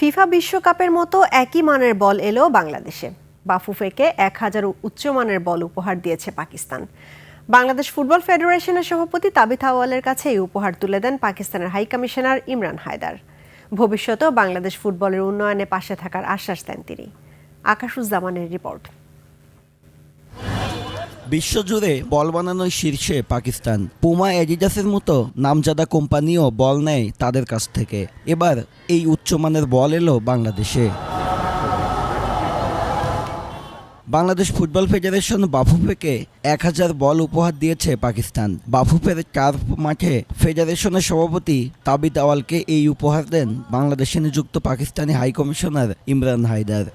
FIFA বিশ্বকাপের মতো একই মানের বল এলো বাংলাদেশে। বাফুফেকে 1000 উচ্চমানের বল উপহার দিয়েছে পাকিস্তান। বাংলাদেশ ফুটবল ফেডারেশনের সভাপতি তাবিথ আউয়ালের কাছে এই উপহার তুলে দেন পাকিস্তানের হাই কমিশনার ইমরান হায়দার। ভবিষ্যতেও বাংলাদেশ ফুটবলের উন্নয়নে পাশে থাকার আশ্বাস দেন তিনি। আকাশুজ্জামানের রিপোর্ট। বিশ্বজুড়ে বল বানানোর শীর্ষে পাকিস্তান। পুমা, অ্যাডিডাসের মতো নামজাদা কোম্পানিও বল নেয় তাদের কাছ থেকে। এবার এই উচ্চমানের বল এলো বাংলাদেশে। বাংলাদেশ ফুটবল ফেডারেশন বাফুফেকে 1000 বল উপহার দিয়েছে পাকিস্তান। বাফুফের টার্ফ মাঠে ফেডারেশনের সভাপতি তাবিথ আউয়ালকে এই উপহার দেন বাংলাদেশে নিযুক্ত পাকিস্তানি হাই কমিশনার ইমরান হায়দার।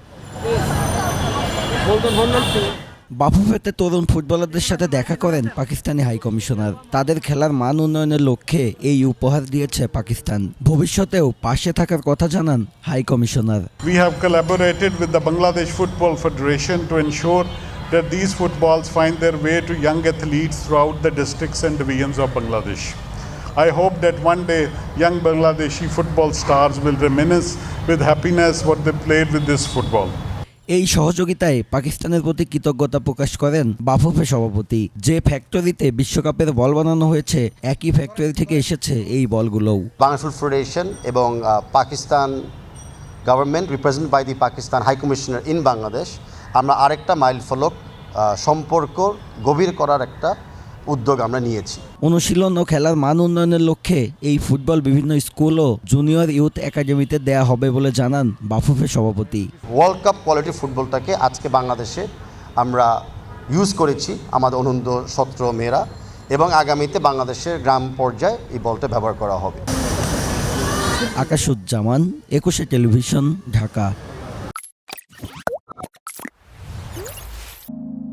বাফুফেতে তরুণ ফুটবলারদের সাথে দেখা করেন পাকিস্তানি হাই কমিশনার। তাদের খেলার মান উন্নয়নের লক্ষ্যে এই উপহার দিয়েছে পাকিস্তান। ভবিষ্যতেও পাশে থাকার কথা জানান high commissioner. We have collaborated with the Bangladesh Football Federation to ensure that these footballs find their way to young athletes throughout the districts and divisions of Bangladesh. I hope that one day young Bangladeshi football stars will reminisce with happiness what they played with this football. এই সহযোগিতায় পাকিস্তানের প্রতি কৃতজ্ঞতা প্রকাশ করেন বাফুফে সভাপতি। যে ফ্যাক্টরিতে বিশ্বকাপের বল বানানো হয়েছে একই ফ্যাক্টরি থেকে এসেছে এই বলগুলোও। বাংলাদেশ ফুটবল ফেডারেশন এবং Pakistan government represent by the Pakistan high commissioner in Bangladesh আমরা আরেকটা মাইল ফলক সম্পর্ক গভীর করার একটা উদ্যোগ আমরা নিয়েছি। অনুশীলন ও খেলার মান উন্নয়নের লক্ষ্যে এই ফুটবল বিভিন্ন স্কুল ও জুনিয়র ইউথ একাডেমিতে দেয়া হবে বলে জানান বাফুফে সভাপতি। ওয়ার্ল্ড কাপ কোয়ালিটি ফুটবলটাকে আজকে বাংলাদেশে আমরা ইউজ করেছি আমাদের অনূর্ধ্ব 17 মেয়েরা, এবং আগামীতে বাংলাদেশের গ্রাম পর্যায়ে এই বলটা ব্যবহার করা হবে। আকাশুজ্জামান, 21 টেলিভিশন, ঢাকা।